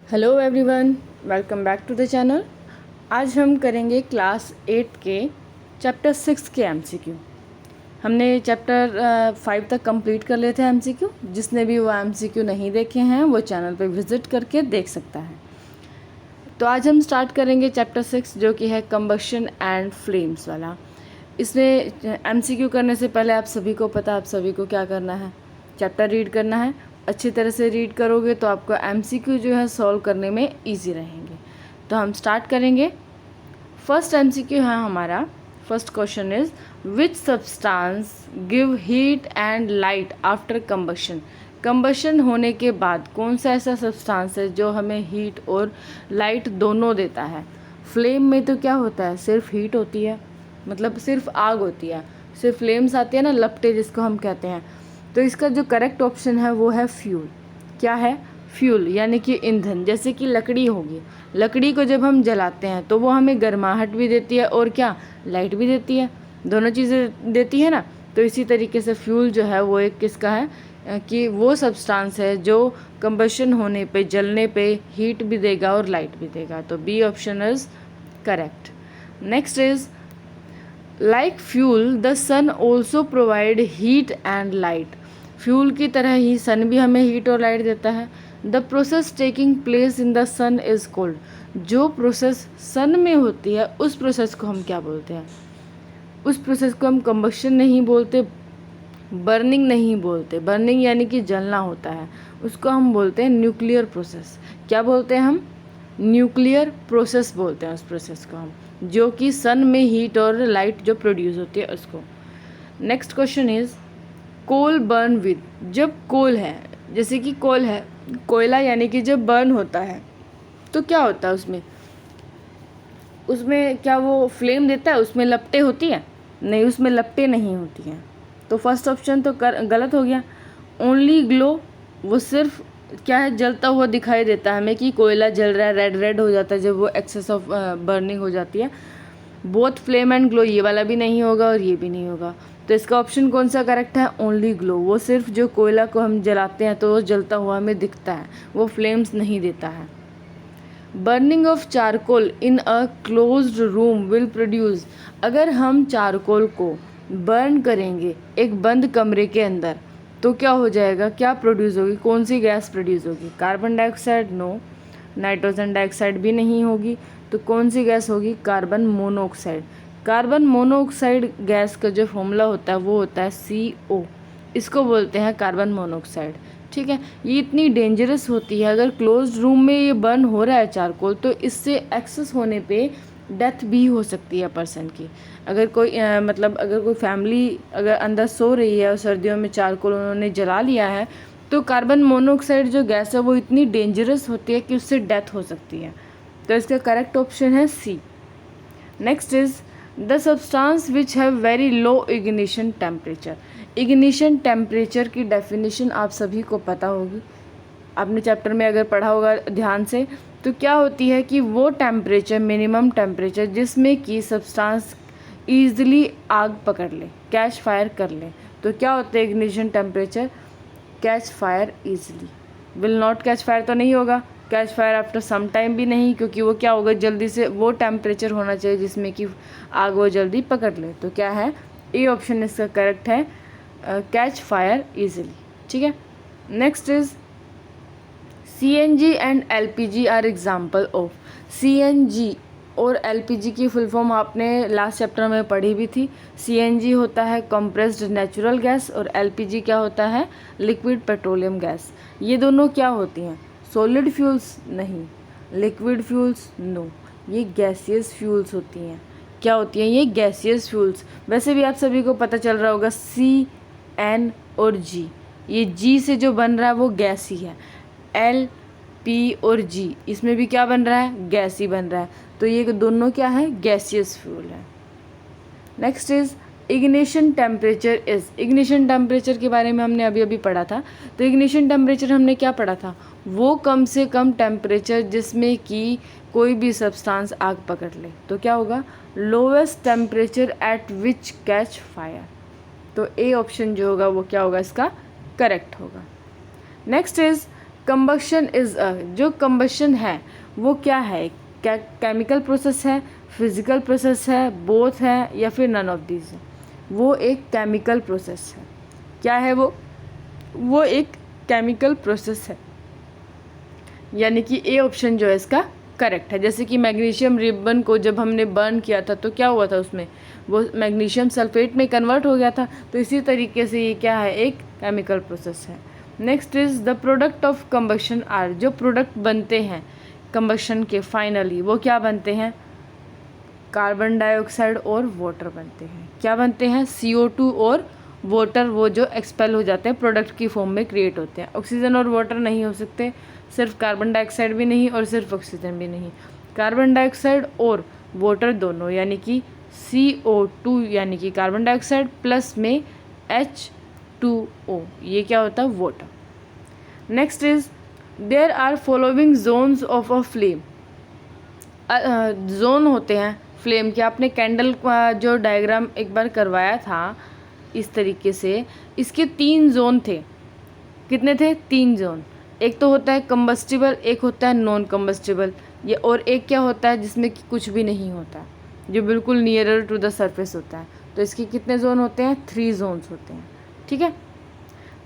Hello everyone, welcome back to the channel. आज हम करेंगे क्लास 8 के चैप्टर 6 के एमसीक्यू। हमने चैप्टर 5 तक कंप्लीट कर लिए थे एमसीक्यू। जिसने भी वो एमसीक्यू नहीं देखे हैं वो चैनल पे विज़िट करके देख सकता है। तो आज हम स्टार्ट करेंगे चैप्टर 6 जो कि है कंबशन एंड फ्लेम्स वाला। इसमें एमसीक्यू करने से पहले आप सभी को पता, आप सभी को क्या करना है, चैप्टर रीड करना है। अच्छी तरह से रीड करोगे तो आपको एमसीक्यू जो है सॉल्व करने में इजी रहेंगे। तो हम स्टार्ट करेंगे। फर्स्ट एमसीक्यू है हमारा। First question is which substance give heat and light after combustion. Combustion होने के बाद कौन सा ऐसा सब्सटेंस है जो हमें हीट और लाइट दोनों देता है। फ्लेम में तो क्या होता है, सिर्फ हीट होती है, मतलब सिर्फ आग होती है, सिर्फ फ्लेम्स आती है ना, लपटे जिसको हम कहते हैं। तो इसका जो करेक्ट ऑप्शन है वो है फ्यूल। क्या है? फ्यूल यानी कि ईंधन। जैसे कि लकड़ी होगी, लकड़ी को जब हम जलाते हैं तो वो हमें गर्माहट भी देती है और क्या, लाइट भी देती है, दोनों चीज़ें देती है ना। तो इसी तरीके से फ्यूल जो है वो एक किसका है कि वो सब्सटेंस है जो कंबशन होने पे, जलने पे हीट भी देगा और लाइट भी देगा। तो B option is correct. Next is like fuel the sun also provide heat and light. Fuel की तरह ही सन भी हमें हीट और लाइट देता है। The process taking place in the sun is cold. जो प्रोसेस सन में होती है उस प्रोसेस को हम क्या बोलते हैं? उस प्रोसेस को हम कंबशन नहीं बोलते, बर्निंग नहीं बोलते। बर्निंग यानी कि जलना होता है, उसको हम बोलते हैं न्यूक्लियर प्रोसेस। क्या बोलते हैं हम? न्यूक्लियर प्रोसेस बोलते हैं उस प्रोसेस को हम, जो कि सन में हीट और लाइट जो प्रोड्यूस होती है उसको। Next question is coal burn with. जब कोल है, जैसे कि कोल है, कोयला, यानी कि जब बर्न होता है तो क्या होता है उसमें? उसमें क्या वो फ्लेम देता है? उसमें लपटें होती है? नहीं, उसमें लपटें नहीं होती हैं। तो फर्स्ट ऑप्शन तो गलत हो गया। ओनली ग्लो, वो सिर्फ क्या है, जलता हुआ दिखाई देता है हमें कि कोयला जल रहा है, रेड रेड हो जाता है जब वो एक्सेस ऑफ बर्निंग हो जाती है। बोथ फ्लेम एंड ग्लो, ये वाला भी नहीं होगा और ये भी नहीं होगा। तो इसका ऑप्शन कौन सा करेक्ट है? Only glow. वो सिर्फ जो कोयला को हम जलाते हैं तो वो जलता हुआ हमें दिखता है, वो फ्लेम्स नहीं देता है। Burning of charcoal in a closed room will produce. अगर हम चारकोल को बर्न करेंगे एक बंद कमरे के अंदर तो क्या हो जाएगा, क्या प्रोड्यूस होगी, कौन सी गैस प्रोड्यूस होगी? Carbon dioxide? No. Nitrogen dioxide भी नहीं होगी। तो कौन सी गैस होगी? Carbon monoxide. Carbon monoxide gas का जो फॉर्मूला होता है वो होता है CO। इसको बोलते हैं कार्बन मोनोऑक्साइड। ठीक है, ये इतनी डेंजरस होती है। अगर क्लोज्ड रूम में ये बर्न हो रहा है चारकोल तो इससे एक्सेस होने पे डेथ भी हो सकती है पर्सन की। अगर कोई मतलब अगर कोई फैमिली अगर अंदर सो रही है और सर्दियों में चारकोल उन्होंने जला लिया है तो कार्बन मोनोऑक्साइड जो गैस है वो इतनी डेंजरस होती है कि उससे डेथ हो सकती है। तो इसका करेक्ट ऑप्शन है C. Next is the substance which have very low ignition temperature. Ignition temperature की डेफिनेशन आप सभी को पता होगी, आपने चैप्टर में अगर पढ़ा होगा ध्यान से। तो क्या होती है कि वो टेम्परेचर, मिनिमम टेम्परेचर जिसमें कि सब्सटेंस ईजिली आग पकड़ ले, कैच फायर कर ले। तो क्या होता है ignition temperature? Catch fire easily. Will not catch fire तो नहीं होगा, catch fire after some time भी नहीं, क्योंकि वो क्या होगा, जल्दी से वो टेम्परेचर होना चाहिए जिसमें कि आग वो जल्दी पकड़ ले। तो क्या है, ए ऑप्शन इसका करेक्ट है, कैच फायर ईजिली। ठीक है। Next is CNG and LPG are example of. CNG और LPG की फुल फॉर्म आपने लास्ट चैप्टर में पढ़ी भी थी। CNG होता है कंप्रेस्ड नेचुरल गैस और LPG क्या होता है, लिक्विड पेट्रोलियम गैस। ये दोनों क्या होती हैं? Solid fuels? नहीं। Liquid fuels? नो। ये गैसियस फ्यूल्स होती हैं। क्या होती हैं ये? Gaseous fuels. वैसे भी आप सभी को पता चल रहा होगा CN और G, ये G से जो बन रहा है वो गैस ही है। L, P और G, इसमें भी क्या बन रहा है? गैस ही बन रहा है। तो ये दोनों क्या है? गैसियस फ्यूल है। Next is ignition temperature is. Ignition temperature के बारे में हमने अभी अभी पढ़ा था। तो इग्निशन टेम्परेचर हमने क्या पढ़ा था? वो कम से कम टेम्परेचर जिसमें कि कोई भी सब्सटेंस आग पकड़ ले। तो क्या होगा? Lowest temperature at which catch fire. तो ए ऑप्शन जो होगा वो क्या होगा, इसका करेक्ट होगा। नेक्स्ट इज कंबक्शन इज़ जो कंबक्शन है वो क्या है, क्या केमिकल प्रोसेस है, फिजिकल प्रोसेस है, बोथ है या फिर नन ऑफ दीज है? वो एक केमिकल प्रोसेस है। क्या है वो एक केमिकल प्रोसेस है, यानी कि ए ऑप्शन जो है इसका करेक्ट है। जैसे कि मैग्नीशियम रिबन को जब हमने बर्न किया था तो क्या हुआ था, उसमें वो मैग्नीशियम सल्फेट में कन्वर्ट हो गया था। तो इसी तरीके से ये क्या है, एक केमिकल प्रोसेस है। Next is the product of combustion are, जो प्रोडक्ट बनते हैं कंबक्शन के फाइनली वो क्या बनते हैं, कार्बन डाइऑक्साइड और वाटर बनते हैं। क्या बनते हैं, CO2 और वाटर, वो जो एक्सपेल हो जाते हैं प्रोडक्ट की फॉर्म में क्रिएट होते हैं। ऑक्सीजन और वाटर नहीं हो सकते, सिर्फ कार्बन डाइऑक्साइड भी नहीं और सिर्फ ऑक्सीजन भी नहीं, कार्बन डाइऑक्साइड और वाटर दोनों, यानी कि CO2 यानी कि कार्बन डाइऑक्साइड प्लस में H2O, ये क्या होता है, water. Next is there are following zones of a flame. Zone होते हैं फ्लेम के। आपने कैंडल का जो डायग्राम एक बार करवाया था इस तरीके से, इसके 3 जोन थे। कितने थे, 3 जोन। एक तो होता है कंबस्टिबल, एक होता है नॉन कंबस्टिबल, ये और एक क्या होता है जिसमें कि कुछ भी नहीं होता, जो बिल्कुल नियरर टू द सरफेस होता है। तो इसके कितने जोन होते हैं, 3 जोन्स होते हैं। ठीक है।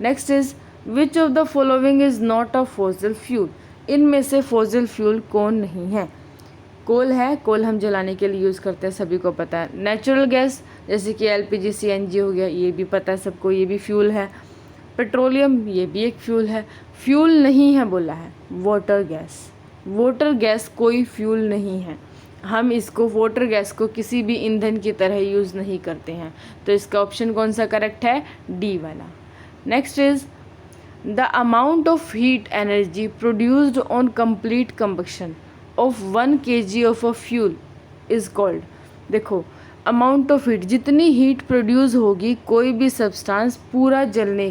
Next is which of the following is not a fossil fuel. इनमें से फॉसिल फ्यूल कौन नहीं है। कोल है, कोल हम जलाने के लिए यूज़ करते हैं, सभी को पता है। नेचुरल गैस जैसे कि LPG CNG हो गया, ये भी पता है सबको, ये भी फ्यूल है। पेट्रोलियम, ये भी एक फ्यूल है। फ्यूल नहीं है बोला है वाटर गैस। वाटर गैस कोई फ्यूल नहीं है, हम इसको वाटर गैस को किसी भी ईंधन की तरह यूज़ नहीं करते हैं। तो इसका ऑप्शन कौन सा करेक्ट है, D वाला। Next is the amount of heat energy produced on complete combustion of 1 kg of a fuel is called. देखो, अमाउंट ऑफ हीट, जितनी हीट प्रोड्यूस होगी कोई भी सब्सटेंस पूरा जलने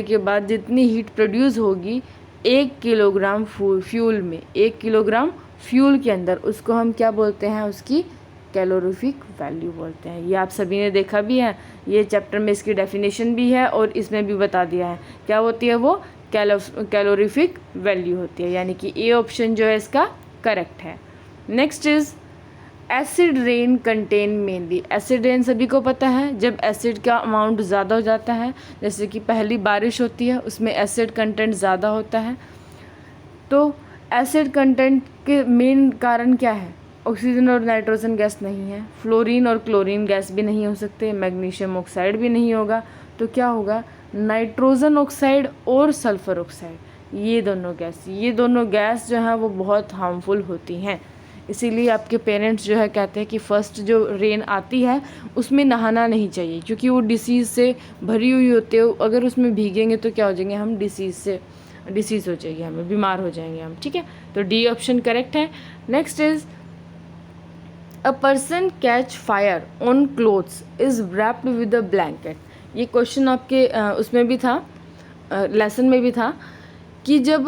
के बाद जितनी हीट प्रोड्यूस होगी 1 किलोग्राम फ्यूल में, 1 किलोग्राम फ्यूल के अंदर, उसको हम क्या बोलते हैं, उसकी कैलोरीफिक वैल्यू बोलते हैं। ये आप सभी ने देखा भी है, ये चैप्टर में इसकी डेफिनेशन भी है और इसमें भी बता दिया है क्या होती है, वो कैलोरीफिक वैल्यू होती है, यानी कि ए ऑप्शन जो है इसका करेक्ट है। Next is acid rain contain mainly. Acid rain सभी को पता है, जब एसिड का अमाउंट ज़्यादा हो जाता है, जैसे कि पहली बारिश होती है उसमें एसिड कंटेंट ज़्यादा होता है। तो एसिड कंटेंट के मेन कारण क्या है, ऑक्सीजन और नाइट्रोजन गैस नहीं है, फ्लोरीन और क्लोरीन गैस भी नहीं हो सकते, मैग्नीशियम ऑक्साइड भी नहीं होगा। तो क्या होगा, नाइट्रोजन ऑक्साइड और सल्फर ऑक्साइड, ये दोनों गैस जो है वो बहुत हार्मफुल होती हैं। इसीलिए आपके पेरेंट्स जो है कहते हैं कि फर्स्ट जो रेन आती है उसमें नहाना नहीं चाहिए, क्योंकि वो डिसीज़ से भरी हुई होती है। अगर उसमें भीगेंगे तो क्या हो जाएंगे हम, डिसीज़ हो जाएगी, हमें बीमार हो जाएंगे हम। ठीक है, तो D ऑप्शन करेक्ट है। Next is a person catch fire on clothes is wrapped with a blanket. ये क्वेश्चन आपके उसमें भी था, लेसन में भी था कि जब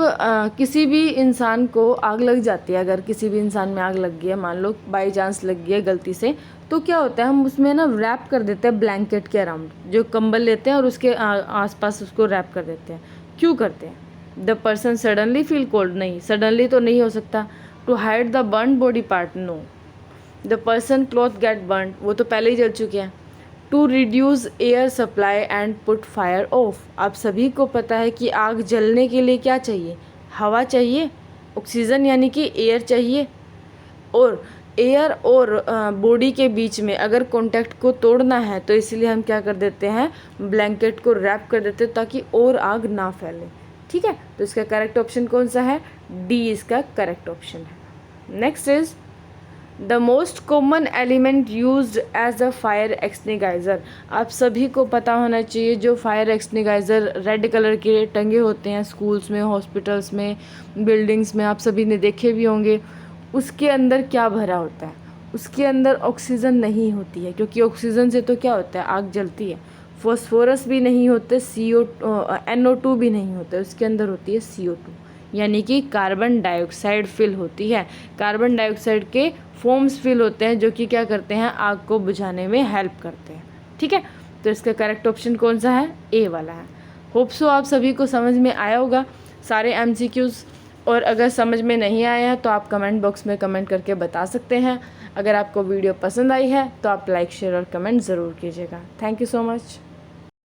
किसी भी इंसान को आग लग जाती है, अगर किसी भी इंसान में आग लग गई है, मान लो बाई चांस लग गई है गलती से, तो क्या होता है, हम उसमें ना रैप कर देते हैं ब्लैंकेट के अराउंड, जो कंबल लेते हैं और उसके आसपास उसको रैप कर देते हैं। क्यों करते हैं, the person suddenly feel cold, नहीं, सडनली तो नहीं हो सकता। To hide the burn body part, no. The person cloth get burn, वो तो पहले ही जल चुके हैं। To reduce air supply and put fire off, आप सभी को पता है कि आग जलने के लिए क्या चाहिए, हवा चाहिए, ऑक्सीजन यानी कि एयर चाहिए। और एयर और बॉडी के बीच में अगर कांटेक्ट को तोड़ना है तो इसलिए हम क्या कर देते हैं, ब्लैंकेट को रैप कर देते हैं ताकि और आग ना फैले। ठीक है, तो इसका करेक्ट ऑप्शन कौन सा है, D इसका करेक्ट ऑप्शन है। Next is the most common element used as a fire extinguisher. आप सभी को पता होना चाहिए, जो फायर एक्सटिंग्विशर रेड कलर के टंगे होते हैं स्कूल्स में, हॉस्पिटल्स में, बिल्डिंग्स में, आप सभी ने देखे भी होंगे। उसके अंदर क्या भरा होता है, उसके अंदर ऑक्सीजन नहीं होती है, क्योंकि ऑक्सीजन से तो क्या होता है, आग जलती है। फॉस्फोरस भी नहीं होते, NO2 भी नहीं होता, उसके अंदर होती है CO2, यानी कि कार्बन डाइऑक्साइड फिल होती है। कार्बन डाइऑक्साइड के फॉर्म्स फिल होते हैं जो कि क्या करते हैं, आग को बुझाने में हेल्प करते हैं। ठीक है, तो इसका करेक्ट ऑप्शन कौन सा है, A वाला है। होप सो आप सभी को समझ में आया होगा सारे MCQs। और अगर समझ में नहीं आया है तो आप कमेंट बॉक्स में कमेंट करके बता सकते हैं। अगर आपको वीडियो पसंद आई है तो आप लाइक शेयर और कमेंट ज़रूर कीजिएगा। Thank you so much.